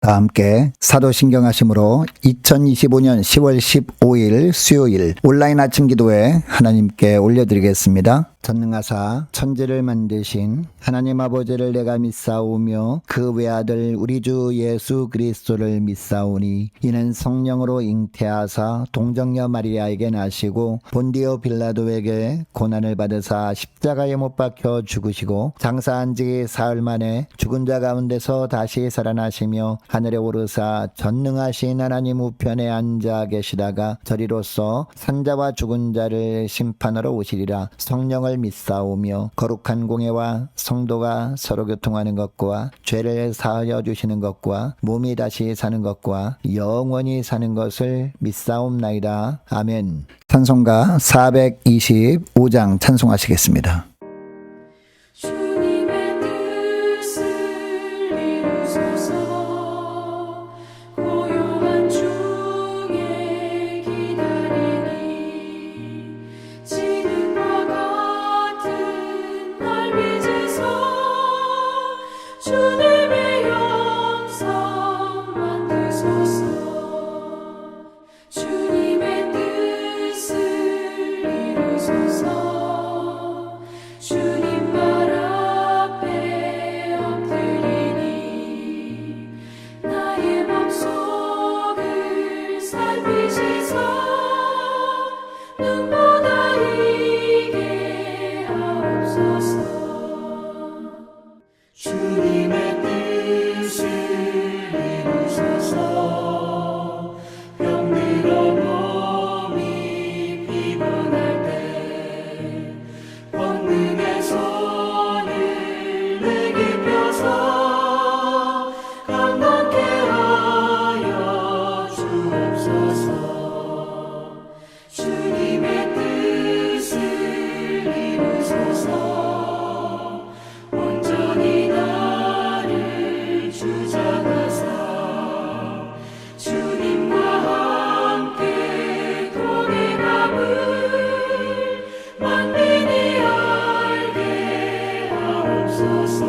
다 함께 사도신경하심으로 2025년 10월 15일 수요일 온라인 아침 기도에 하나님께 올려드리겠습니다. 전능하사 천지를 만드신 하나님 아버지를 내가 믿사오며 그 외아들 우리 주 예수 그리스도를 믿사오니 이는 성령으로 잉태하사 동정녀 마리아에게 나시고 본디오 빌라도에게 고난을 받으사 십자가에 못 박혀 죽으시고 장사한 지 사흘 만에 죽은 자 가운데서 다시 살아나시며 하늘에 오르사 전능하신 하나님 우편에 앉아 계시다가 저리로서 산자와 죽은 자를 심판하러 오시리라. 성령을 믿사오며 거룩한 공예와 성도가 서로 교통하는 것과 죄를 사하여 주시는 것과 몸이 다시 사는 것과 영원히 사는 것을 믿사옵나이다. 아멘. 찬송가 425장 찬송하시겠습니다. 주님의 뜻을 이루소서. 고요한 중에 기다리니 지능과 같은 날 빚으소. 주님의 영상 만드소서. 주님의 뜻을 이루소서. 주님 발 앞에 엎드리니 나의 맘속을 살피시사 눈보다 이게 하옵소서. 주님의 뜻을 이루소서. 병들어 몸이 피곤할 때 권능의 손을 내게 펴서 강건케 하여 주옵소서. 주님의 뜻을 이루소서. 온전히 나를 주장하사 주님과 함께 동행함을 만민이 알게 하옵소서.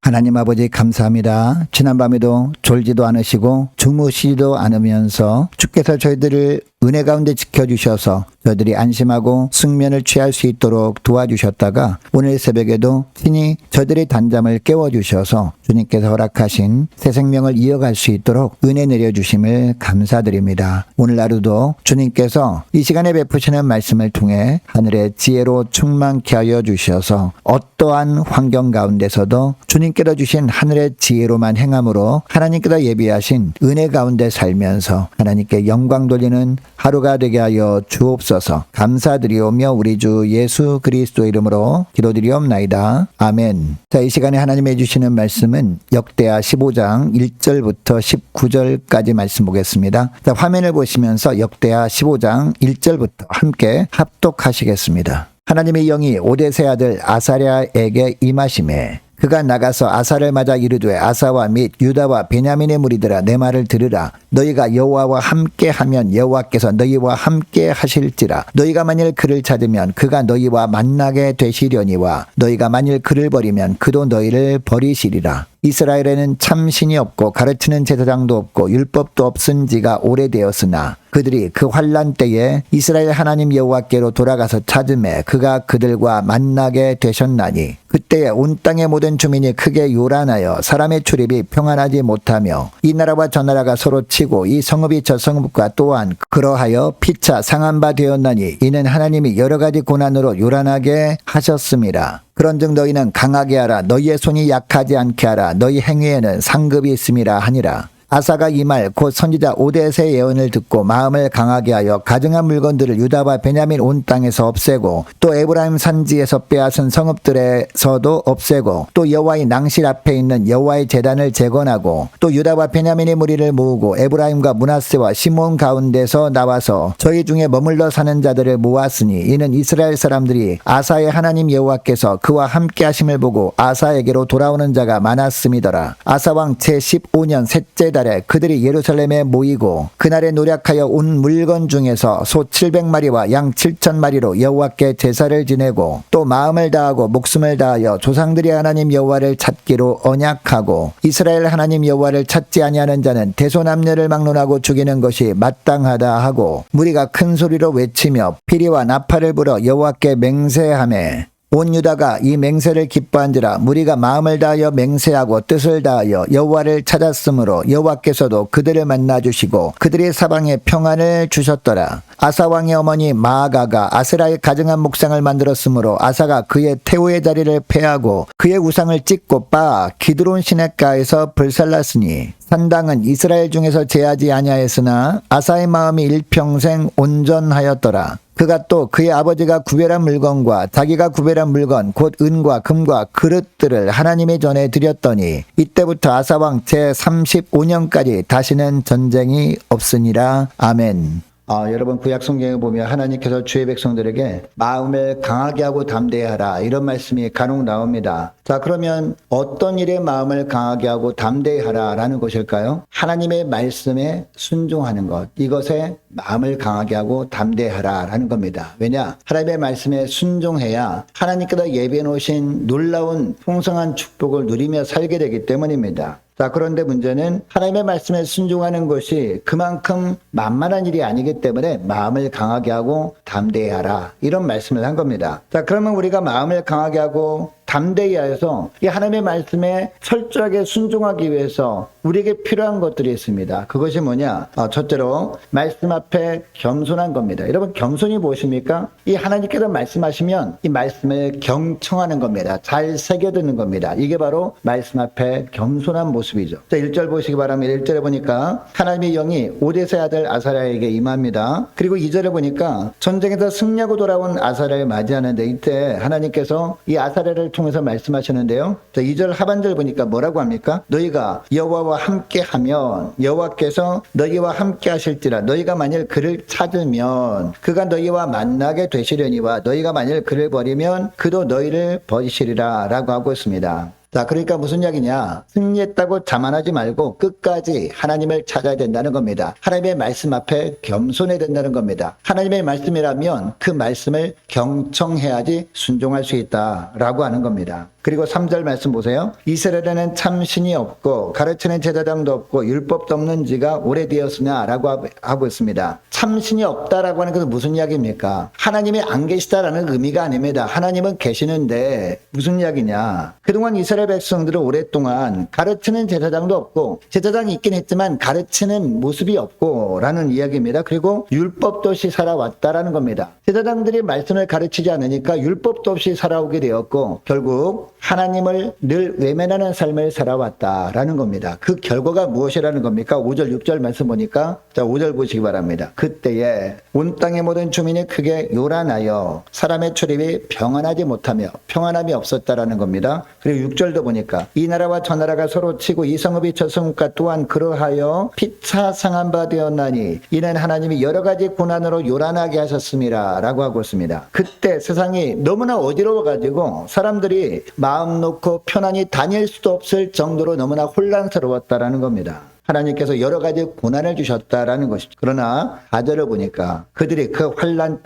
하나님 아버지 감사합니다. 지난밤에도 졸지도 않으시고 주무시지도 않으면서 주께서 저희들을 은혜 가운데 지켜주셔서 저희들이 안심하고 숙면을 취할 수 있도록 도와주셨다가 오늘 새벽에도 친히 저희들의 단잠을 깨워주셔서 주님께서 허락하신 새 생명을 이어갈 수 있도록 은혜 내려주심을 감사드립니다. 오늘 하루도 주님께서 이 시간에 베푸시는 말씀을 통해 하늘의 지혜로 충만케 하여 주셔서 어떠한 환경 가운데서도 주님께서 주신 하늘의 지혜로만 행함으로 하나님께서 예비하신 은혜 가운데 살면서 하나님께 영광 돌리는 하루가 되게 하여 주옵소서. 감사드리오며 우리 주 예수 그리스도 이름으로 기도드리옵나이다. 아멘. 자, 이 시간에 하나님이 주시는 말씀은 역대하 15장 1절부터 19절까지 말씀 보겠습니다. 자, 화면을 보시면서 역대하 15장 1절부터 함께 합독하시겠습니다. 하나님의 영이 오뎃의 아들 아사랴에게 임하시매 그가 나가서 아사를 맞아 이르되 아사와 및 유다와 베냐민의 무리들아 내 말을 들으라. 너희가 여호와와 함께하면 여호와께서 너희와 함께 하실지라. 너희가 만일 그를 찾으면 그가 너희와 만나게 되시려니와 너희가 만일 그를 버리면 그도 너희를 버리시리라. 이스라엘에는 참 신이 없고 가르치는 제사장도 없고 율법도 없은 지가 오래되었으나 그들이 그 환난 때에 이스라엘 하나님 여호와께로 돌아가서 찾음에 그가 그들과 만나게 되셨나니 그때에 온 땅의 모든 주민이 크게 요란하여 사람의 출입이 평안하지 못하며 이 나라와 저 나라가 서로 치고 이 성읍이 저 성읍과 또한 그러하여 피차 상한 바 되었나니 이는 하나님이 여러 가지 고난으로 요란하게 하셨음이라. 그런즉 너희는 강하게 하라. 너희의 손이 약하지 않게 하라. 너희 행위에는 상급이 있음이라 하니라. 아사가 이 말 곧 선지자 오뎃의 예언을 듣고 마음을 강하게 하여 가증한 물건들을 유다와 베냐민 온 땅에서 없애고 또 에브라임 산지에서 빼앗은 성읍들에서도 없애고 또 여호와의 낭실 앞에 있는 여호와의 제단을 재건하고 또 유다와 베냐민의 무리를 모으고 에브라임과 므낫세와 시몬 가운데서 나와서 저희 중에 머물러 사는 자들을 모았으니 이는 이스라엘 사람들이 아사의 하나님 여호와께서 그와 함께 하심을 보고 아사에게로 돌아오는 자가 많았음이더라. 아사 왕 제15년 셋째 달에 그들이 예루살렘에 모이고 그날에 노력하여 온 물건 중에서 소 700마리와 양 7,000마리로 여호와께 제사를 지내고 또 마음을 다하고 목숨을 다하여 조상들이 하나님 여호와를 찾기로 언약하고 이스라엘 하나님 여호와를 찾지 아니하는 자는 대소남녀를 막론하고 죽이는 것이 마땅하다 하고 무리가 큰 소리로 외치며 피리와 나팔을 불어 여호와께 맹세하매 온 유다가 이 맹세를 기뻐한지라 무리가 마음을 다하여 맹세하고 뜻을 다하여 여호와를 찾았으므로 여호와께서도 그들을 만나 주시고 그들의 사방에 평안을 주셨더라. 아사 왕의 어머니 마아가가 아스라의 가증한 목상을 만들었으므로 아사가 그의 태호의 자리를 폐하고 그의 우상을 찢고 빻아 기드론 시냇가에서 불살랐으니 산당은 이스라엘 중에서 제하지 아니하였으나 아사의 마음이 일평생 온전하였더라. 그가 또 그의 아버지가 구별한 물건과 자기가 구별한 물건 곧 은과 금과 그릇들을 하나님의 전에 드렸더니 이때부터 아사왕 제35년까지 다시는 전쟁이 없으니라. 아멘. 여러분 구약 성경에 보면 하나님께서 주의 백성들에게 마음을 강하게 하고 담대하라 이런 말씀이 간혹 나옵니다. 자, 그러면 어떤 일에 마음을 강하게 하고 담대하라 라는 것일까요? 하나님의 말씀에 순종하는 것, 이것에 마음을 강하게 하고 담대하라 라는 겁니다. 왜냐? 하나님의 말씀에 순종해야 하나님께서 예비해 놓으신 놀라운 풍성한 축복을 누리며 살게 되기 때문입니다. 자, 그런데 문제는 하나님의 말씀에 순종하는 것이 그만큼 만만한 일이 아니기 때문에 마음을 강하게 하고 담대하라 이런 말씀을 한 겁니다. 자, 그러면 우리가 마음을 강하게 하고 담대히 하여서 이 하나님의 말씀에 철저하게 순종하기 위해서 우리에게 필요한 것들이 있습니다. 그것이 뭐냐? 첫째로 말씀 앞에 겸손한 겁니다. 여러분 겸손이 무엇입니까? 이 하나님께서 말씀하시면 이 말씀을 경청하는 겁니다. 잘 새겨듣는 겁니다. 이게 바로 말씀 앞에 겸손한 모습이죠. 자, 1절 보시기 바랍니다. 1절에 보니까 하나님의 영이 오데스의 아들 아사랴에게 임합니다. 그리고 2절에 보니까 전쟁에서 승리하고 돌아온 아사랴를 맞이하는데 이때 하나님께서 이 아사랴를 통해서 말씀하시는데요. 자, 2절 하반절 보니까 뭐라고 합니까? 너희가 여호와와 함께하면 여호와께서 너희와 함께 하실지라. 너희가 만일 그를 찾으면 그가 너희와 만나게 되시려니와 너희가 만일 그를 버리면 그도 너희를 버리시리라 라고 하고 있습니다. 자, 그러니까 무슨 이야기냐? 승리했다고 자만하지 말고 끝까지 하나님을 찾아야 된다는 겁니다. 하나님의 말씀 앞에 겸손해야 된다는 겁니다. 하나님의 말씀이라면 그 말씀을 경청해야지 순종할 수 있다라고 하는 겁니다. 그리고 3절 말씀 보세요. 이스라엘에는 참 신이 없고 가르치는 제사장도 없고 율법도 없는 지가 오래되었으나 라고 하고 있습니다. 참 신이 없다라고 하는 것은 무슨 이야기입니까? 하나님이 안 계시다라는 의미가 아닙니다. 하나님은 계시는데 무슨 이야기냐? 그동안 이스라엘 백성들은 오랫동안 가르치는 제사장도 없고 제사장이 있긴 했지만 가르치는 모습이 없고 라는 이야기입니다. 그리고 율법도 없이 살아왔다라는 겁니다. 제사장들이 말씀을 가르치지 않으니까 율법도 없이 살아오게 되었고 결국 하나님을 늘 외면하는 삶을 살아왔다라는 겁니다. 그 결과가 무엇이라는 겁니까? 5절 6절 말씀 보니까 자 5절 보시기 바랍니다. 그때에 온 땅의 모든 주민이 크게 요란하여 사람의 출입이 평안하지 못하며 평안함이 없었다라는 겁니다. 그리고 6절도 보니까 이 나라와 저 나라가 서로 치고 이 성읍이 저 성읍과 또한 그러하여 피차 상한 바 되었나니 이는 하나님이 여러 가지 고난으로 요란하게 하셨습니다 라고 하고 있습니다. 그때 세상이 너무나 어지러워가지고 사람들이 마음 놓고 편안히 다닐 수도 없을 정도로 너무나 혼란스러웠다라는 겁니다. 하나님께서 여러 가지 고난을 주셨다라는 것이죠. 그러나 4절을 보니까 그들이 그 환난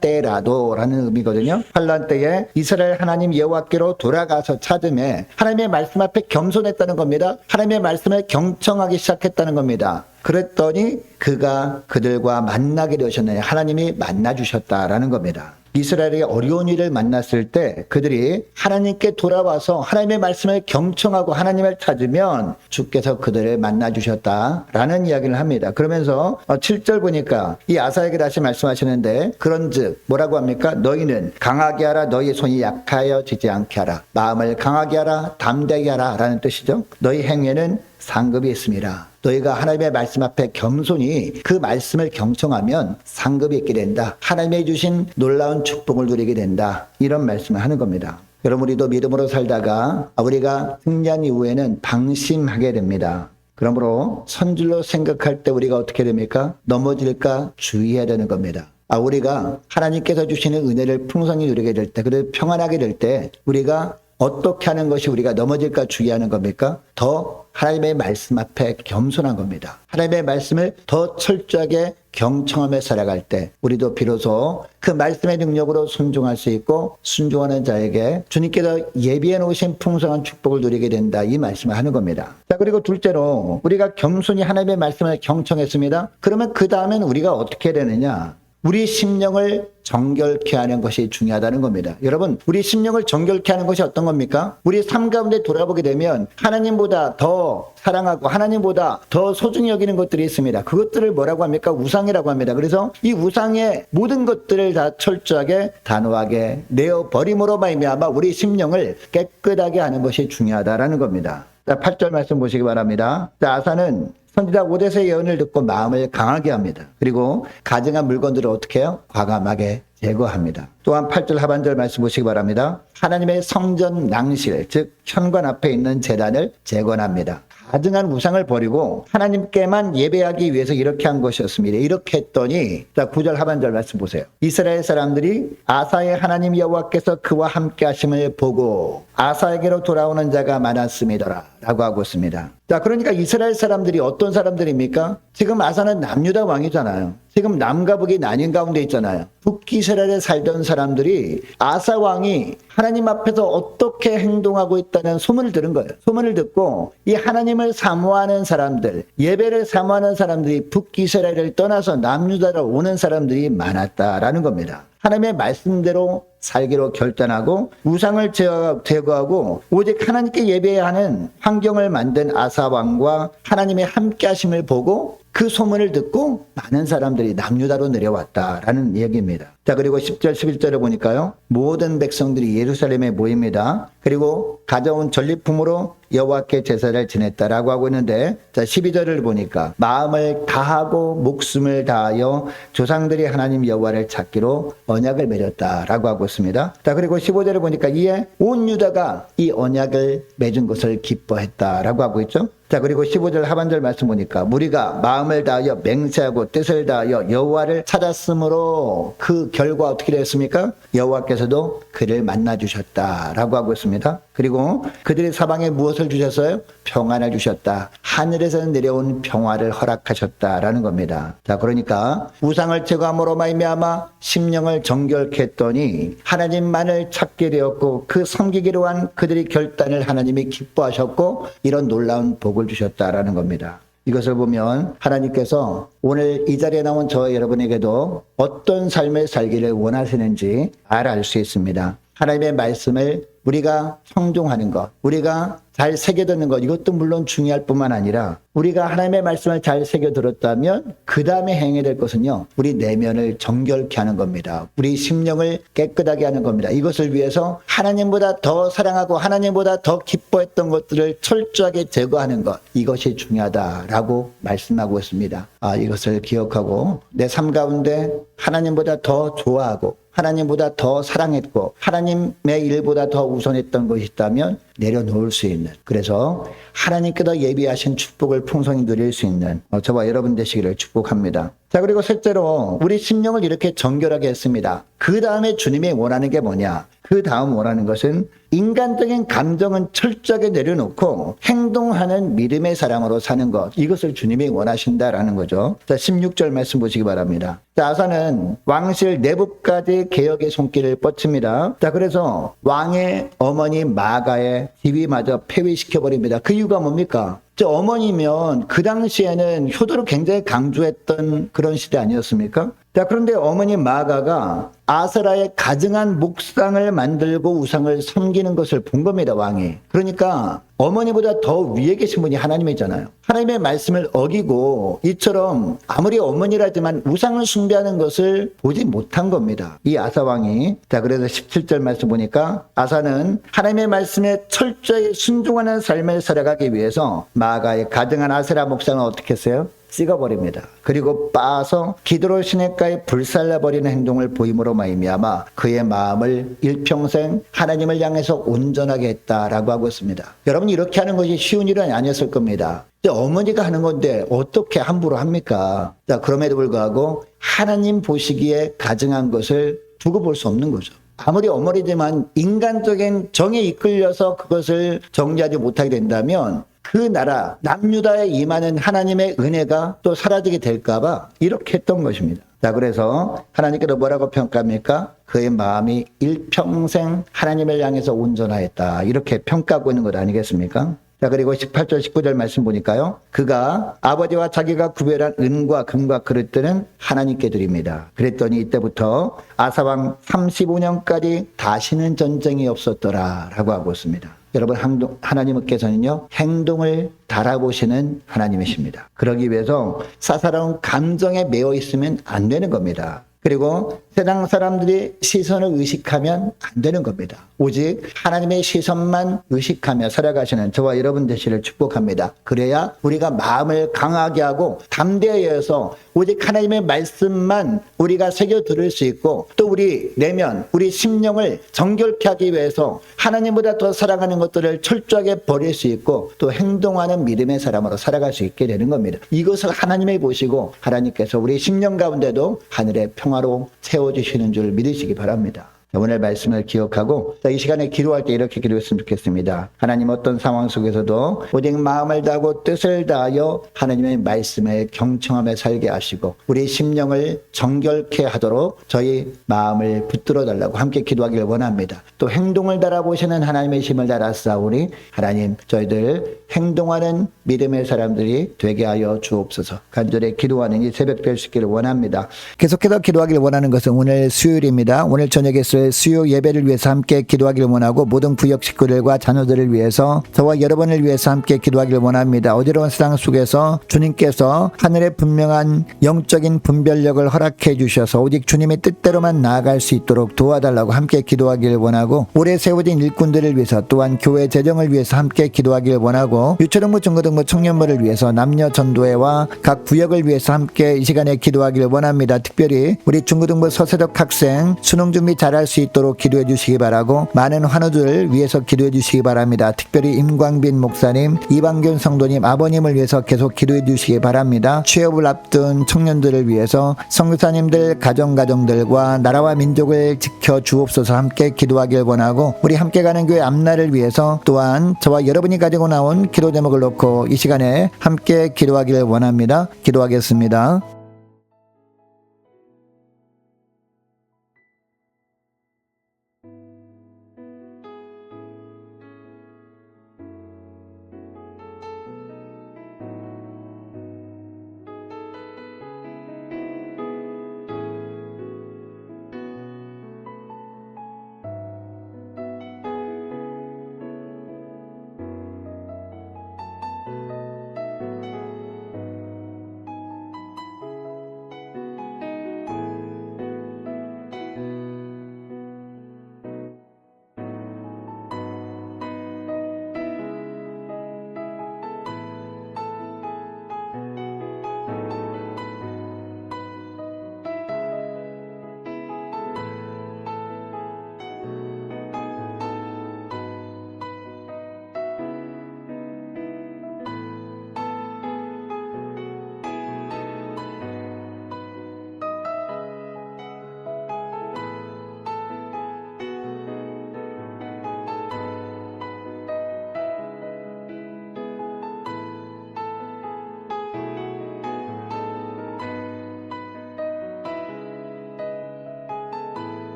때라도 라는 의미거든요. 환난 때에 이스라엘 하나님 여호와께로 돌아가서 찾음에 하나님의 말씀 앞에 겸손했다는 겁니다. 하나님의 말씀을 경청하기 시작했다는 겁니다. 그랬더니 그가 그들과 만나게 되셨느니 하나님이 만나 주셨다라는 겁니다. 이스라엘의 어려운 일을 만났을 때 그들이 하나님께 돌아와서 하나님의 말씀을 경청하고 하나님을 찾으면 주께서 그들을 만나 주셨다라는 이야기를 합니다. 그러면서 7절 보니까 이 아사에게 다시 말씀하시는데 그런즉 뭐라고 합니까? 너희는 강하게 하라. 너희 손이 약하여지지 않게 하라. 마음을 강하게 하라. 담대하게 하라 라는 뜻이죠. 너희 행위에는 상급이 있습니다. 너희가 하나님의 말씀 앞에 겸손히 그 말씀을 경청하면 상급이 있게 된다. 하나님이 주신 놀라운 축복을 누리게 된다. 이런 말씀을 하는 겁니다. 여러분 우리도 믿음으로 살다가 우리가 승리한 이후에는 방심하게 됩니다. 그러므로 선줄로 생각할 때 우리가 어떻게 됩니까? 넘어질까 주의해야 되는 겁니다. 우리가 하나님께서 주시는 은혜를 풍성히 누리게 될 때, 그리고 평안하게 될 때 우리가 어떻게 하는 것이 우리가 넘어질까 주의하는 겁니까? 더 하나님의 말씀 앞에 겸손한 겁니다. 하나님의 말씀을 더 철저하게 경청하며 살아갈 때 우리도 비로소 그 말씀의 능력으로 순종할 수 있고 순종하는 자에게 주님께서 예비해 놓으신 풍성한 축복을 누리게 된다, 이 말씀을 하는 겁니다. 자, 그리고 둘째로 우리가 겸손히 하나님의 말씀을 경청했습니다. 그러면 그 다음엔 우리가 어떻게 되느냐? 우리 심령을 정결케 하는 것이 중요하다는 겁니다. 여러분, 우리 심령을 정결케 하는 것이 어떤 겁니까? 우리 삶 가운데 돌아보게 되면 하나님보다 더 사랑하고 하나님보다 더 소중히 여기는 것들이 있습니다. 그것들을 뭐라고 합니까? 우상이라고 합니다. 그래서 이 우상의 모든 것들을 다 철저하게 단호하게 내어버림으로 말미암아 우리 심령을 깨끗하게 하는 것이 중요하다라는 겁니다. 자, 8절 말씀 보시기 바랍니다. 자, 아사는 선지자 오데스의 예언을 듣고 마음을 강하게 합니다. 그리고 가증한 물건들을 어떻게 해요? 과감하게 제거합니다. 또한 8절 하반절 말씀 보시기 바랍니다. 하나님의 성전 낭실, 즉 현관 앞에 있는 제단을 재건합니다. 가증한 우상을 버리고 하나님께만 예배하기 위해서 이렇게 한 것이었습니다. 이렇게 했더니, 자, 9절 하반절 말씀 보세요. 이스라엘 사람들이 아사의 하나님 여호와께서 그와 함께 하심을 보고 아사에게로 돌아오는 자가 많았음이더라 라고 하고 있습니다. 자, 그러니까 이스라엘 사람들이 어떤 사람들입니까? 지금 아사는 남유다 왕이잖아요. 지금 남과 북이 나뉜 가운데 있잖아요. 북이스라엘에 살던 사람들이 아사 왕이 하나님 앞에서 어떻게 행동하고 있다는 소문을 들은 거예요. 소문을 듣고 이 하나님을 사모하는 사람들, 예배를 사모하는 사람들이 북이스라엘을 떠나서 남유다로 오는 사람들이 많았다라는 겁니다. 하나님의 말씀대로 살기로 결단하고 우상을 제거하고 오직 하나님께 예배해야 하는 환경을 만든 아사 왕과 하나님의 함께 하심을 보고 그 소문을 듣고 많은 사람들이 남유다로 내려왔다라는 얘기입니다. 자, 그리고 10절 11절을 보니까요, 모든 백성들이 예루살렘에 모입니다. 그리고 가져온 전리품으로 여호와께 제사를 지냈다라고 하고 있는데, 자, 12절을 보니까 마음을 다하고 목숨을 다하여 조상들이 하나님 여호와를 찾기로 언약을 맺었다라고 하고 있습니다. 자, 그리고 15절을 보니까 이에 온 유다가 이 언약을 맺은 것을 기뻐했다라고 하고 있죠. 자, 그리고 15절 하반절 말씀 보니까 무리가 마음을 다하여 맹세하고 뜻을 다하여 여호와를 찾았으므로 그 결과 어떻게 됐습니까? 여호와께서도 그를 만나 주셨다라고 하고 있습니다. 그리고 그들의 사방에 무엇을 주셨어요? 평안을 주셨다. 하늘에서 내려온 평화를 허락하셨다라는 겁니다. 자, 그러니까 우상을 제거함으로 말미암아 심령을 정결케 했더니 하나님만을 찾게 되었고 그 섬기기로 한 그들의 결단을 하나님이 기뻐하셨고 이런 놀라운 복을 주셨다라는 겁니다. 이것을 보면 하나님께서 오늘 이 자리에 나온 저 여러분에게도 어떤 삶을 살기를 원하시는지 알 수 있습니다. 하나님의 말씀을 우리가 청종하는 것, 우리가 잘 새겨듣는 것, 이것도 물론 중요할 뿐만 아니라 우리가 하나님의 말씀을 잘 새겨들었다면 그 다음에 행해야 될 것은요, 우리 내면을 정결케 하는 겁니다. 우리 심령을 깨끗하게 하는 겁니다. 이것을 위해서 하나님보다 더 사랑하고 하나님보다 더 기뻐했던 것들을 철저하게 제거하는 것, 이것이 중요하다라고 말씀하고 있습니다. 이것을 기억하고 내 삶 가운데 하나님보다 더 좋아하고 하나님보다 더 사랑했고 하나님의 일보다 더 우선했던 것이 있다면 내려놓을 수 있는, 그래서 하나님께서 예비하신 축복을 풍성히 누릴 수 있는 저와 여러분 되시기를 축복합니다. 자, 그리고 셋째로 우리 심령을 이렇게 정결하게 했습니다. 그 다음에 주님이 원하는 게 뭐냐? 그 다음 원하는 것은 인간적인 감정은 철저하게 내려놓고 행동하는 믿음의 사람으로 사는 것, 이것을 주님이 원하신다라는 거죠. 자, 16절 말씀 보시기 바랍니다. 자, 아사는 왕실 내부까지 개혁의 손길을 뻗칩니다. 자, 그래서 왕의 어머니 마가의 지위마저 폐위시켜버립니다. 그 이유가 뭡니까? 어머니면 그 당시에는 효도를 굉장히 강조했던 그런 시대 아니었습니까? 자, 그런데 어머니 마가가 아세라의 가증한 묵상을 만들고 우상을 섬기는 것을 본 겁니다, 왕이. 그러니까 어머니보다 더 위에 계신 분이 하나님이잖아요. 하나님의 말씀을 어기고 이처럼 아무리 어머니라지만 우상을 숭배하는 것을 보지 못한 겁니다, 이 아사 왕이. 자, 그래서 17절 말씀 보니까 아사는 하나님의 말씀에 철저히 순종하는 삶을 살아가기 위해서 마가의 가증한 아세라 묵상을 어떻게 했어요? 찍어버립니다. 그리고 빻아서 기드론 시냇가에 불살라버리는 행동을 보임으로 말미암아 그의 마음을 일평생 하나님을 향해서 온전하게 했다라고 하고 있습니다. 여러분, 이렇게 하는 것이 쉬운 일은 아니었을 겁니다. 어머니가 하는 건데 어떻게 함부로 합니까? 자, 그럼에도 불구하고 하나님 보시기에 가증한 것을 두고 볼 수 없는 거죠. 아무리 어머니지만 인간적인 정에 이끌려서 그것을 정리하지 못하게 된다면 그 나라 남유다에 임하는 하나님의 은혜가 또 사라지게 될까봐 이렇게 했던 것입니다. 자, 그래서 하나님께서 뭐라고 평가합니까? 그의 마음이 일평생 하나님을 향해서 온전하였다, 이렇게 평가하고 있는 것 아니겠습니까? 자, 그리고 18절 19절 말씀 보니까요, 그가 아버지와 자기가 구별한 은과 금과 그릇들은 하나님께 드립니다. 그랬더니 이때부터 아사왕 35년까지 다시는 전쟁이 없었더라 라고 하고 있습니다. 여러분, 하나님께서는요, 행동을 달아보시는 하나님이십니다. 그러기 위해서 사사로운 감정에 매여 있으면 안 되는 겁니다. 그리고 세상 사람들이 시선을 의식하면 안 되는 겁니다. 오직 하나님의 시선만 의식하며 살아가시는 저와 여러분 되시를 축복합니다. 그래야 우리가 마음을 강하게 하고 담대히 해서 오직 하나님의 말씀만 우리가 새겨 들을 수 있고, 또 우리 내면, 우리 심령을 정결케 하기 위해서 하나님보다 더 사랑하는 것들을 철저하게 버릴 수 있고, 또 행동하는 믿음의 사람으로 살아갈 수 있게 되는 겁니다. 이것을 하나님이 보시고 하나님께서 우리 심령 가운데도 하늘의 평화로 채워주시는 줄 믿으시기 바랍니다. 오늘 말씀을 기억하고 이 시간에 기도할 때 이렇게 기도했으면 좋겠습니다. 하나님, 어떤 상황 속에서도 오직 마음을 다하고 뜻을 다하여 하나님의 말씀에 경청하며 살게 하시고 우리 심령을 정결케 하도록 저희 마음을 붙들어 달라고 함께 기도하기를 원합니다. 또 행동을 달아보시는 하나님의 힘을 달았사오니 하나님, 저희들 행동하는 믿음의 사람들이 되게 하여 주옵소서. 간절히 기도하는 이 새벽 될 수 있기를 원합니다. 계속해서 기도하기를 원하는 것은 오늘 수요일입니다. 오늘 저녁에 수요 예배를 위해서 함께 기도하기를 원하고, 모든 구역 식구들과 자녀들을 위해서, 저와 여러분을 위해서 함께 기도하기를 원합니다. 어지러운 세상 속에서 주님께서 하늘의 분명한 영적인 분별력을 허락해 주셔서 오직 주님의 뜻대로만 나아갈 수 있도록 도와달라고 함께 기도하기를 원하고, 올해 세워진 일꾼들을 위해서, 또한 교회 재정을 위해서 함께 기도하기를 원하고, 유초등부 중고등부 청년부를 위해서, 남녀 전도회와 각 구역을 위해서 함께 이 시간에 기도하기를 원합니다. 특별히 우리 중고등부 서세적 학생 수능 준비 잘할 수 있도록 기도해 주시기 바라고, 많은 환우들 위해서 기도해 주시기 바랍니다. 특별히 임광빈 목사님, 이방균 성도님 아버님을 위해서 계속 기도해 주시기 바랍니다. 취업을 앞둔 청년들을 위해서 선교사님들 가정들과 나라와 민족을 지켜 주옵소서. 함께 기도하길 원하고, 우리 함께 가는 교회 앞날을 위해서 또한 저와 여러분이 가지고 나온 기도 제목을 놓고 이 시간에 함께 기도하기를 원합니다. 기도하겠습니다.